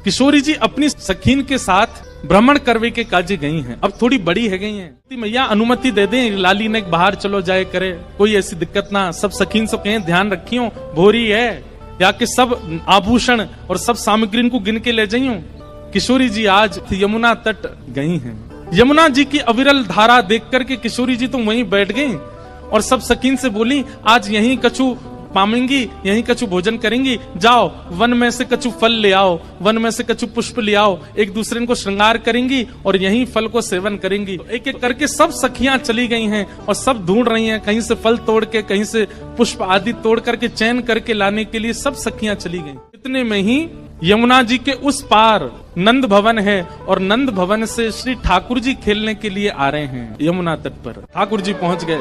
किशोरी जी अपनी सखीन के साथ भ्रमण करवे के काजे गई हैं। अब थोड़ी बड़ी है गई हैं। मैया अनुमति दे दें, लाली ने बाहर चलो जाए करे, कोई ऐसी दिक्कत ना। सब सखीन से कहें ध्यान रखियो, भोरी है या कि सब आभूषण और सब सामग्री को गिन के ले जाइयो। किशोरी जी आज यमुना तट गई हैं। यमुना जी की अविरल धारा देख करके किशोरी जी तो वहीं बैठ गई और सब सखीन से बोली, आज यहीं कछु पामेंगी, यहीं कछु भोजन करेंगी, जाओ वन में से कछु फल ले आओ, वन में से कछु पुष्प ले आओ, एक दूसरे को श्रृंगार करेंगी और यहीं फल को सेवन करेंगी। एक एक करके सब सखियां चली गई हैं और सब ढूंढ रही हैं, कहीं से फल तोड़ के, कहीं से पुष्प आदि तोड़ करके चयन करके लाने के लिए सब सखियां चली गई। इतने में ही यमुना जी के उस पार नंद भवन है और नंद भवन से श्री ठाकुर जी खेलने के लिए आ रहे हैं यमुना तट पर। ठाकुर जी पहुंच गए।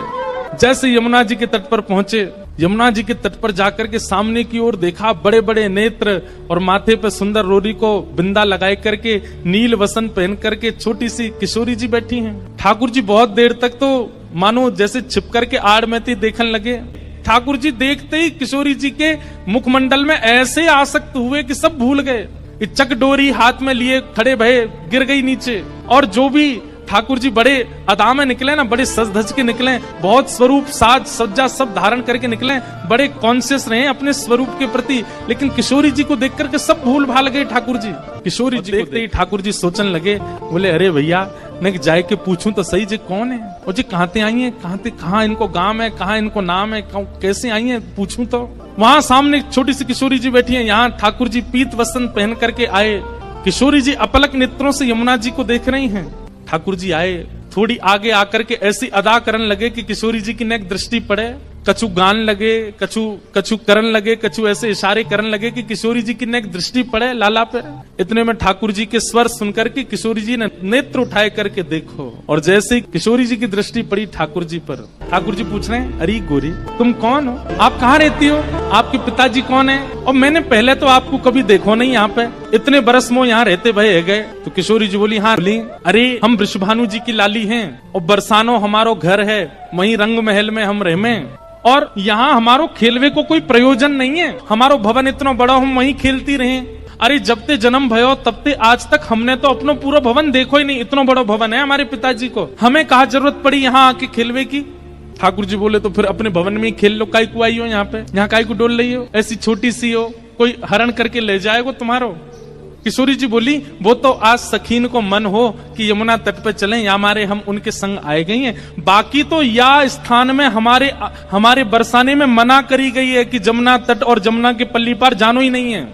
जैसे यमुना जी के तट पर पहुंचे, यमुना जी के तट पर जाकर के सामने की ओर देखा, बड़े बड़े नेत्र और माथे पे सुंदर रोरी को बिंदा लगाए करके, नील वसन पहन करके छोटी सी किशोरी जी बैठी हैं। ठाकुर जी बहुत देर तक तो मानो जैसे छिप करके आड़ में देखने लगे। ठाकुर जी देखते ही किशोरी जी के मुखमंडल में ऐसे आसक्त हुए कि सब भूल गए। चक डोरी हाथ में लिए खड़े भये, गिर गई नीचे। और जो भी ठाकुर जी बड़े अदा में निकले ना, बड़े सज धज के निकले, बहुत स्वरूप साज सज्जा सब धारण करके निकले, बड़े कॉन्शियस रहे अपने स्वरूप के प्रति। लेकिन किशोरी जी को देख करके सब भूल भाल गए ठाकुर जी। किशोरी जी देखते ही ठाकुर जी सोचने लगे, बोले अरे भैया मैं जाए के पूछूं तो सही जी कौन है, और जी कहाँ ते आई है, कहाँ इनको गांव है, कहाँ इनको नाम है, कैसे आई है पूछूं तो। वहां सामने छोटी सी किशोरी जी बैठी है, यहाँ ठाकुर जी पीत वस्त्र पहन करके आए। किशोरी जी अपलक नेत्रों से यमुना जी को देख रही हैं। ठाकुर जी आए, थोड़ी आगे आकर के ऐसी अदा करने लगे कि किशोरी जी की नेक दृष्टि पड़े, कछु गान लगे, कछु करन लगे, कछु ऐसे इशारे करने लगे कि किशोरी जी की नेक दृष्टि पड़े लाला पे। इतने में ठाकुर जी के स्वर सुनकर के किशोरी जी ने नेत्र उठाए करके देखो, और जैसे ही किशोरी जी की दृष्टि पड़ी ठाकुर जी पर, ठाकुर जी पूछ रहे हैं, अरे गोरी तुम कौन हो, आप कहाँ रहती हो, आपके पिताजी कौन है, और मैंने पहले तो आपको कभी देखो नहीं यहाँ पे, इतने बरस मोह यहाँ रहते भये गए। तो किशोरी जी बोली, हाँ बोली, अरे हम वृषभानु जी की लाली हैं और बरसानो हमारो घर है, वहीं रंग महल में हम रहमे, और यहाँ हमारो खेलवे को कोई प्रयोजन नहीं है, हमारो भवन इतना बड़ा हम वहीं खेलती रहे। अरे जब ते जन्म भयो तब ते आज तक हमने तो अपनो पूरा भवन देखो ही नहीं, इतना बड़ा भवन है हमारे पिताजी को, हमें कहाँ जरूरत पड़ी यहाँ आके खेलवे की। ठाकुर जी बोले, तो फिर अपने भवन में ही खेल लो, काय को आई हो यहाँ पे, यहाँ काय को डोल रही हो, ऐसी छोटी सी हो, कोई हरण करके ले जाएगा तुम्हारो। किशोरी जी बोली, वो तो आज सखीन को मन हो कि यमुना तट पे चलें, या हमारे हम उनके संग आए गई हैं, बाकी तो या स्थान में हमारे बरसाने में मना करी गई है कि जमुना तट और जमुना के पल्ली पार जानो ही नहीं है।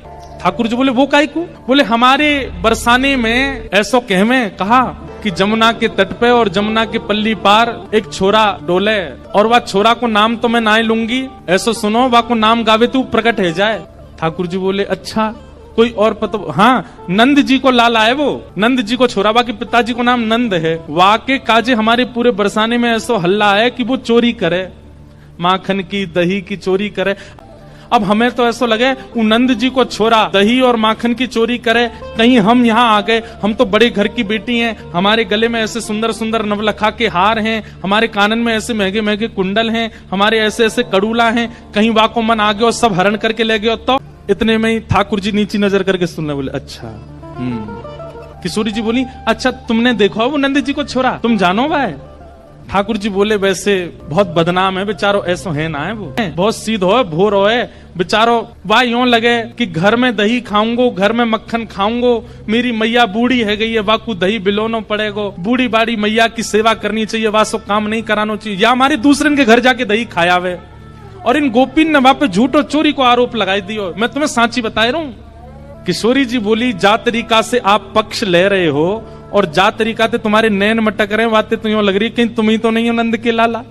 ठाकुर जी बोले, वो काहे को, बोले हमारे बरसाने में ऐसो कहवे कहा कि जमुना के तट पे और जमुना के पल्ली पार एक छोरा डोले, और वह छोरा को नाम तो मैं ना लूंगी, ऐसो सुनो वा को नाम गावे तू प्रकट है जाए। ठाकुर जी बोले, अच्छा कोई और पता, हाँ नंद जी को लाला है, वो नंद जी को छोरा, बाकी पिताजी को नाम नंद है। वाके काजे हमारे पूरे बरसाने में ऐसा हल्ला है कि वो चोरी करे, माखन की दही की चोरी करे। अब हमें तो ऐसा लगे वो नंद जी को छोरा दही और माखन की चोरी करे, कहीं हम यहाँ आ गए, हम तो बड़े घर की बेटी हैं, हमारे गले में ऐसे सुंदर सुंदर नवलखा के हार हैं, हमारे कानन में ऐसे महंगे महंगे कुंडल हैं, हमारे ऐसे ऐसे कड़ूला हैं, कहीं वाको मन आ गया और सब हरण करके ले गए। तो इतने में ही ठाकुर जी नीची नजर करके सुनने बोले, अच्छा किशोरी जी बोली, अच्छा तुमने देखा वो नंद जी को छोरा, तुम जानो भाई। ठाकुर जी बोले, वैसे बहुत बदनाम है बेचारो, ऐसो है ना है वो, बहुत सीधो है, भोर हो है बेचारो, वाह यूं लगे कि घर में दही खाऊंगो, घर में मक्खन खाऊंगो, मेरी मैया बूढ़ी है गई है, वाकू दही बिलोनो पड़ेगो, बूढ़ी बाड़ी मैया की सेवा करनी चाहिए, वासो काम नहीं कराना चाहिए, या हमारे दूसरे के घर जाके दही खायावे। और इन गोपीन ने वहां पे झूठ और चोरी को आरोप लगाई दियो, मैं तुम्हें सांची बता रहा हूं। किशोरी जी बोली, जा तरीका से आप पक्ष ले रहे हो और जा तरीका से तुम्हारे नैन मटक रहे, बातें तो यूं लग रही कहीं तुम ही तो नहीं हो नंद के लाला।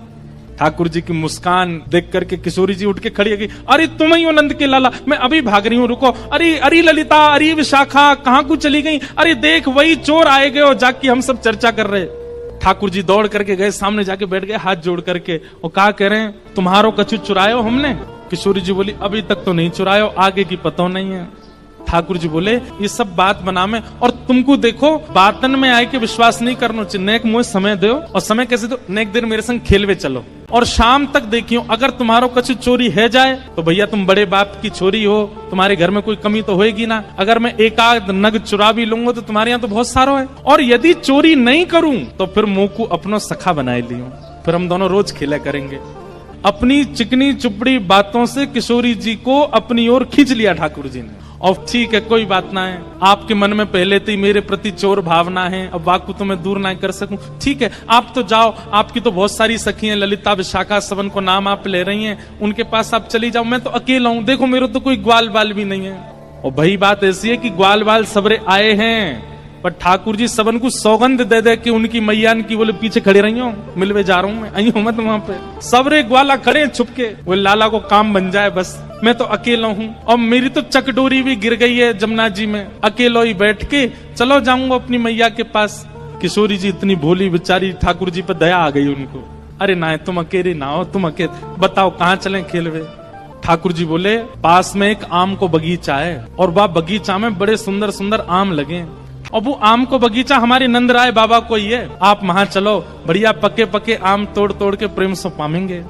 ठाकुर जी की मुस्कान देख करके किशोरी जी उठ के खड़ी हो गई, अरे तुम ही हो नंद के लाला, मैं अभी भाग रही हूँ, रुको, अरे अरे ललिता, अरे विशाखा कहाँ को चली गई, अरे देख वही चोर आए गए और जाके हम सब चर्चा कर रहे। ठाकुर जी दौड़ करके गए, सामने जाके बैठ गए हाथ जोड़ करके, और कहा कह रहे हैं, तुम्हारो कछु चुरायो हमने। किशोरी जी बोली, अभी तक तो नहीं चुरायो, आगे की पता नहीं है। ठाकुर जी बोले ये सब बात बना में, और तुमको देखो बातन में आए के विश्वास नहीं करना चाहिए। नेक मुझे समय दो, और समय कैसे दो, नेक देर मेरे संग खेलवे चलो, और शाम तक देखियो अगर तुम्हारो कछु चोरी है जाए तो भैया तुम बड़े बाप की छोरी हो, तुम्हारे घर में कोई कमी तो होएगी ना। अगर मैं एक आध नग चुरा भी लूंगा तो तुम्हारे यहाँ तो बहुत सारो है, और यदि चोरी नहीं करूं तो फिर मुंह को अपनो सखा बनाए लियो, फिर हम दोनों रोज खेला करेंगे। अपनी चिकनी चुपड़ी बातों से किशोरी जी को अपनी ओर खींच लिया ठाकुर जी ने। और ठीक है, कोई बात ना है, आपके मन में पहले से ही मेरे प्रति चोर भावना है, अब वाकु तो मैं दूर ना कर सकूं। ठीक है, आप तो जाओ, आपकी तो बहुत सारी सखी हैं, ललिता विशाखा सबन को नाम आप ले रही हैं, उनके पास आप चली जाओ, मैं तो अकेला हूं, देखो मेरे तो कोई ग्वाल बाल भी नहीं है। और भाई बात ऐसी है कि ग्वाल बाल सबरे आए हैं, पर ठाकुर जी सबन को सौगंध दे दे कि उनकी मैयान की बोले पीछे खड़े रही हो, मिलवे जा रहा हूं मैं, आई हूं मत वहां पे, सबरे ग्वाला खड़े छुपके, वो लाला को काम बन जाए बस, मैं तो अकेला हूं, और मेरी तो चकडोरी भी गिर गई है जमुना जी में, अकेलो ही बैठ के चलो जाऊंगा अपनी मैया के पास। किशोरी जी इतनी भोली बेचारी, ठाकुर जी पर दया आ गई उनको, अरे ना तुम अकेले ना हो, तुम अकेले बताओ कहाँ चलें खेलवे। ठाकुर जी बोले पास में एक आम को बगीचा है, और वह बगीचा में बड़े सुंदर सुंदर आम लगे, और वो आम को बगीचा हमारे नंदराय बाबा को ही है, आप वहां चलो, बढ़िया पके पके आम तोड़ तोड़ के प्रेम से पामेंगे।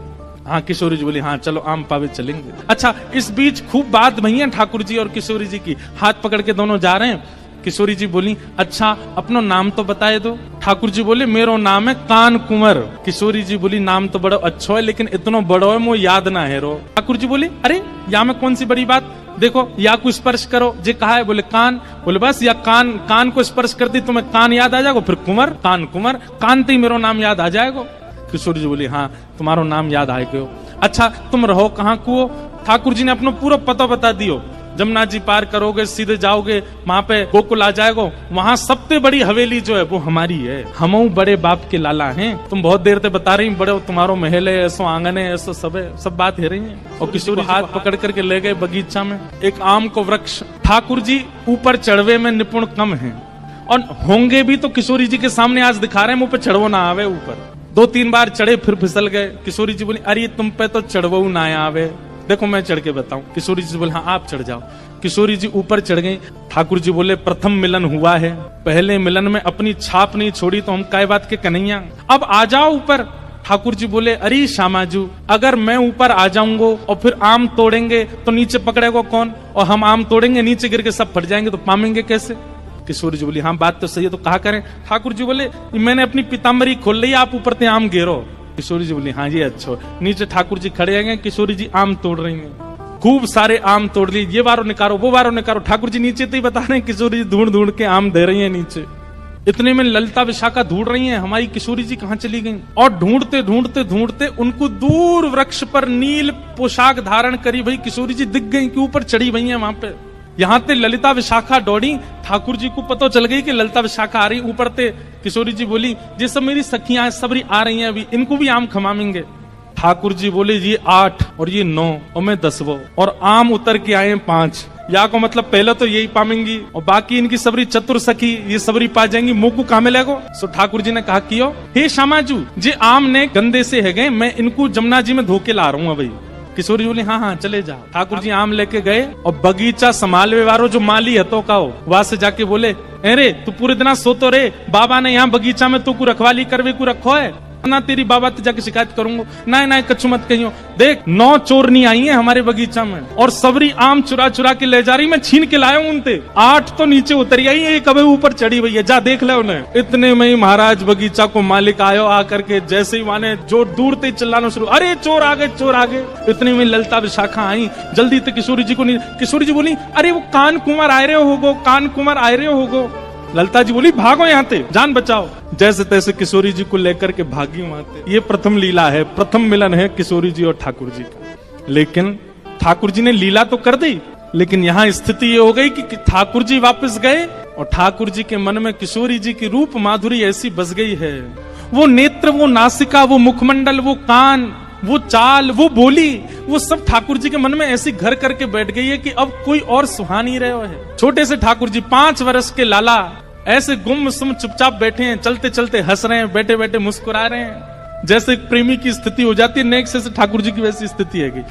हाँ किशोरी जी बोली हाँ चलो आम पावे चलेंगे। अच्छा, इस बीच खूब बात भई है ठाकुर जी और किशोरी जी की, हाथ पकड़ के दोनों जा रहे हैं। किशोरी जी बोली अच्छा अपनो नाम तो बताए दो। ठाकुर जी बोले मेरो नाम है कान कुंवर। किशोरी जी बोली नाम तो बड़ा अच्छा है, लेकिन इतना बड़ो है मुझे याद ना है रो। ठाकुर जी बोले अरे या में कौन सी बड़ी बात, देखो या को स्पर्श करो, जे कहा है, बोले कान, बोले बस या कान को स्पर्श कर दी तुम्हें कान याद आ जाएगा, फिर कुंवर, कान कुंवर, कान ते ही मेरो नाम याद आ जाएगा। किशोरी जी बोली हाँ तुम्हारो नाम याद आ गयो। अच्छा तुम रहो कहाँ को? ठाकुर जी ने अपना पूरा पता बता दियो, जमुना जी पार करोगे सीधे जाओगे, वहां पे गोकुल आ जाएगा, वहां सबसे बड़ी हवेली जो है वो हमारी है, हम बड़े बाप के लाला हैं, तुम बहुत देर से बता रही बड़े तुम्हारो महल है, ऐसो आंगन है, ऐसो सब है, सब बात है रही है। और किशोरी हाथ पकड़ करके ले गए बगीचा में एक आम को वृक्ष। ठाकुर जी ऊपर चढ़वे में निपुण कम है, और होंगे भी तो किशोरी जी के सामने आज दिखा रहे हैं, मुंह पे चढ़वो ना आवे। ऊपर 2-3 बार चढ़े फिर फिसल गए। किशोरी जी बोली अरे तुम पे तो चढ़वो ना आवे, देखो मैं चढ़ के बताऊं। किशोरी जी बोले हाँ आप चढ़ जाओ। किशोरी जी ऊपर चढ़ गई। ठाकुर जी बोले प्रथम मिलन हुआ है, पहले मिलन में अपनी छाप नहीं छोड़ी तो हम काय बात के कन्हैया, अब आ जाओ ऊपर। ठाकुर जी बोले अरे श्यामाजू अगर मैं ऊपर आ जाऊंगा और फिर आम तोड़ेंगे तो नीचे पकड़ेगा कौन, और हम आम तोड़ेंगे नीचे गिर के सब फट जाएंगे तो पामेंगे कैसे। किशोरी जी बोली हाँ बात तो सही है, तो कहा करें। ठाकुर जी बोले मैंने अपनी पीताम्बरी खोल ली, आप ऊपर ते आम गिरो। किशोरी जी बोली हाँ जी अच्छा। नीचे ठाकुर जी खड़े हैं, किशोरी जी आम तोड़ रही हैं, खूब सारे आम तोड़ लिए, ये बारो निकालो वो बारो निकालो। ठाकुर जी नीचे तो ही बता रहे हैं, किशोरी जी ढूंढ ढूंढ के आम दे रही है नीचे। इतने में ललिता विशाखा ढूंढ रही हैं हमारी किशोरी जी कहाँ चली गई, और ढूंढते ढूंढते ढूंढते उनको दूर वृक्ष पर नील पोशाक धारण करी भाई किशोरी जी दिख गई कि ऊपर चढ़ी हुई है वहां पे। यहाँ ते ललिता विशाखा दौड़ी, ठाकुर जी को पता चल गई कि ललिता विशाखा आ रही ऊपर ते। किशोरी जी बोली ये सब मेरी सखियां सबरी आ रही हैं, अभी इनको भी आम खमामेंगे। ठाकुर जी बोले ये 8 और ये 9 और मैं 10, और आम उतर के आए 5। या को मतलब पहले तो यही पामेंगी और बाकी इनकी सबरी चतुर सखी ये सबरी पा जाएंगी, मुंह को कामे लगो। सो ठाकुर जी ने कहा कियो हे श्यामाजू जे आम ने गंदे से है गए, मैं इनको जमुना जी में धोके ला रहा हूँ भाई। किशोरी जी बोली हाँ हाँ चले जाओ। ठाकुर जी आम लेके गए और बगीचा संभालवे वालो जो माली है तो कहो वहां से जाके बोले अरे तू पूरे दिन सोतो रे, बाबा ने यहाँ बगीचा में तू को रखवाली करवे को रखो है ना, तेरी बाबा तो जाके शिकायत करूंगा। ना कछु मत कहियो, देख 9 चोरनी आई है हमारे बगीचा में और सबरी आम चुरा चुरा के ले जा रही, मैं छीन के लाया हूं उनते। 8 तो नीचे उतरी आई, एक अबे ऊपर चढ़ी हुई है, जा देख ले उन्हें। इतने में ही महाराज बगीचा को मालिक आयो, आकर के जैसे ही माने जो दूर ते चिल्लाना शुरू, अरे चोर आ गए चोर आ गए। इतने में ललिता विशाखा आई जल्दी ते किशोरी जी को नहीं। किशोरी जी बोली अरे वो कान कुंवर आए रहे होगो, कान कुंवर आए रहे होगो। ललिता जी बोली भागो यहाँ से, जान बचाओ। जैसे तैसे किशोरी जी को लेकर के भागी वहां से। ये प्रथम लीला है, प्रथम मिलन है किशोरी जी और ठाकुर जी का। लेकिन ठाकुर जी ने लीला तो कर दी, लेकिन यहाँ स्थिति ये हो गई कि ठाकुर जी वापस गए और ठाकुर जी के मन में किशोरी जी की रूप माधुरी ऐसी बस गई है, वो नेत्र, वो नासिका, वो मुखमंडल, वो कान, वो चाल, वो बोली, वो सब ठाकुर जी के मन में ऐसी घर करके बैठ गई है कि अब कोई और सुहा नहीं रहे है। छोटे से ठाकुर जी 5 वर्ष के लाला ऐसे गुमसुम चुपचाप बैठे हैं, चलते चलते हंस रहे हैं, बैठे बैठे मुस्कुरा रहे हैं। जैसे प्रेमी की स्थिति हो जाती है नेक से ठाकुर जी की वैसी स्थिति है।